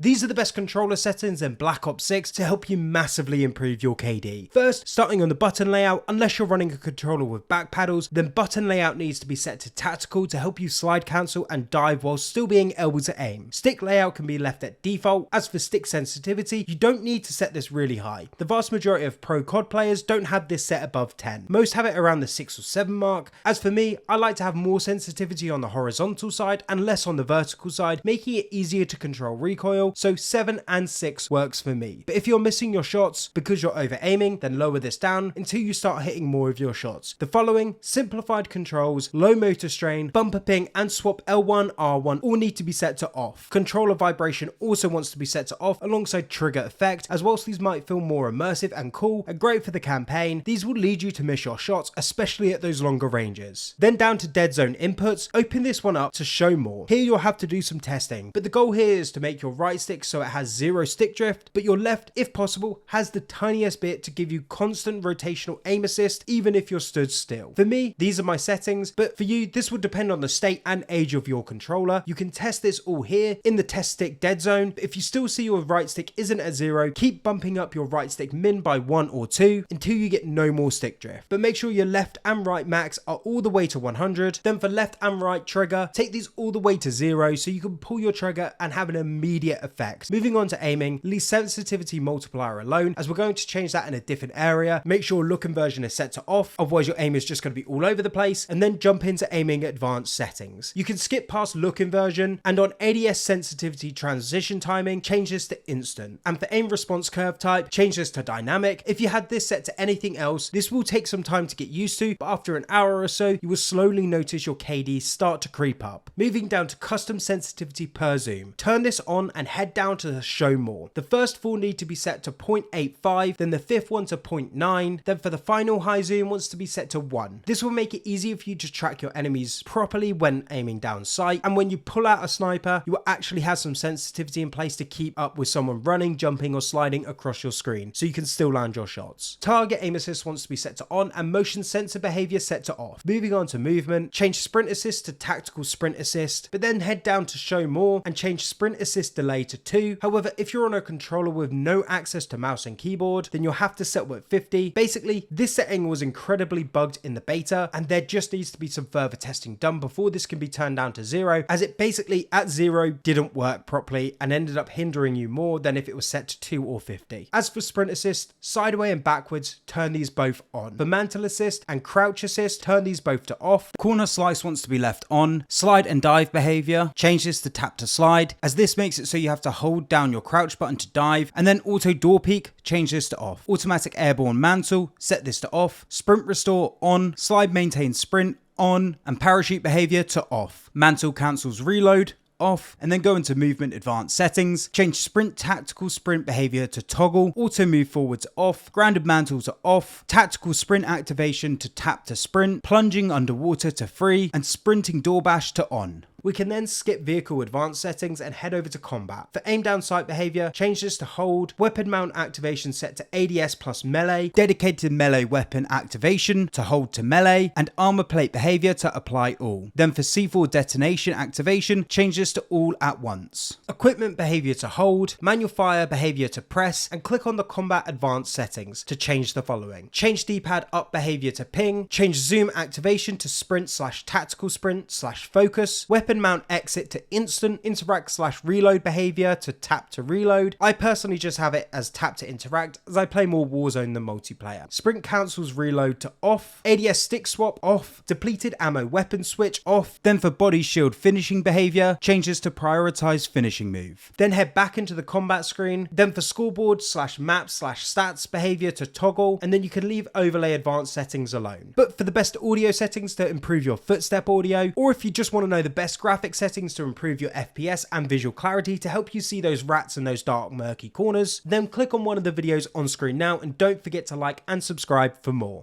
These are the best controller settings in Black Ops 6 to help you massively improve your KD. First, starting on the button layout, unless you're running a controller with back paddles, then button layout needs to be set to tactical to help you slide cancel and dive while still being able to aim. Stick layout can be left at default. As for stick sensitivity, you don't need to set this really high. The vast majority of pro COD players don't have this set above 10. Most have it around the 6 or 7 mark. As for me, I like to have more sensitivity on the horizontal side and less on the vertical side, making it easier to control recoil, so 7 and 6 works for me. But if you're missing your shots because you're over aiming, then lower this down until you start hitting more of your shots. The following simplified controls, low motor strain, bumper ping and swap L1, R1 all need to be set to off. Controller vibration also wants to be set to off alongside trigger effect, as whilst these might feel more immersive and cool and great for the campaign, these will lead you to miss your shots, especially at those longer ranges. Then down to dead zone inputs, open this one up to show more. Here you'll have to do some testing, but the goal here is to make your right stick so it has 0 stick drift, but your left, if possible, has the tiniest bit to give you constant rotational aim assist even if you're stood still. For me, these are my settings, but for you, this will depend on the state and age of your controller. You can test this all here in the test stick dead zone, but if you still see your right stick isn't at 0, keep bumping up your right stick min by 1 or 2 until you get no more stick drift. But make sure your left and right max are all the way to 100. Then for left and right trigger, take these all the way to 0 so you can pull your trigger and have an immediate effect. Moving on to aiming, leave sensitivity multiplier alone as we're going to change that in a different area. Make sure look inversion is set to off, otherwise your aim is just going to be all over the place, and then jump into aiming advanced settings. You can skip past look inversion, and on ADS sensitivity transition timing, change this to instant. And for aim response curve type, change this to dynamic. If you had this set to anything else, this will take some time to get used to, but after an hour or so, you will slowly notice your KD start to creep up. Moving down to custom sensitivity per zoom. Turn this on and head down to the show more. The first 4 need to be set to 0.85, then the 5th one to 0.9, then for the final high zoom wants to be set to 1. This will make it easier for you to track your enemies properly when aiming down sight, and when you pull out a sniper, you will actually have some sensitivity in place to keep up with someone running, jumping or sliding across your screen, so you can still land your shots. Target aim assist wants to be set to on and motion sensor behavior set to off. Moving on to movement, change sprint assist to tactical sprint assist, but then head down to show more and change sprint assist delay to 2. However, if you're on a controller with no access to mouse and keyboard, then you'll have to set with 50. Basically, this setting was incredibly bugged in the beta, and there just needs to be some further testing done before this can be turned down to 0, as it basically at 0 didn't work properly and ended up hindering you more than if it was set to 2 or 50. As for sprint assist, sideway and backwards, turn these both on. For mantle assist and crouch assist, turn these both to off. Corner slice wants to be left on. Slide and dive behavior, change this to tap to slide, as this makes it so you have to hold down your crouch button to dive. And then auto door peek, change this to off. Automatic airborne mantle, set this to off. Sprint restore on. Slide maintain sprint on, and parachute behavior to off. Mantle cancels reload, off, and then go into movement advanced settings, change sprint tactical sprint behavior to toggle, auto move forwards off, grounded mantle to off, tactical sprint activation to tap to sprint, plunging underwater to free, and sprinting door bash to on. We can then skip vehicle advanced settings and head over to combat. For aim down sight behavior, change this to hold, weapon mount activation set to ADS plus melee, dedicated melee weapon activation to hold to melee, and armor plate behavior to apply all. Then for C4 detonation activation, change this to all at once. Equipment behavior to hold, manual fire behavior to press, and click on the combat advanced settings to change the following. Change D-pad up behavior to ping, change zoom activation to sprint / tactical sprint / focus, weapon mount exit to instant, interact / reload behavior to tap to reload. I personally just have it as tap to interact as I play more Warzone than multiplayer. Sprint cancels reload to off, ADS stick swap off, depleted ammo weapon switch off. Then for body shield finishing behavior, changes to prioritize finishing move. Then head back into the combat screen. Then for scoreboard / map / stats behavior to toggle, and then you can leave overlay advanced settings alone. But for the best audio settings to improve your footstep audio, or if you just want to know the best graphic settings to improve your FPS and visual clarity to help you see those rats in those dark murky corners, then click on one of the videos on screen now, and don't forget to like and subscribe for more.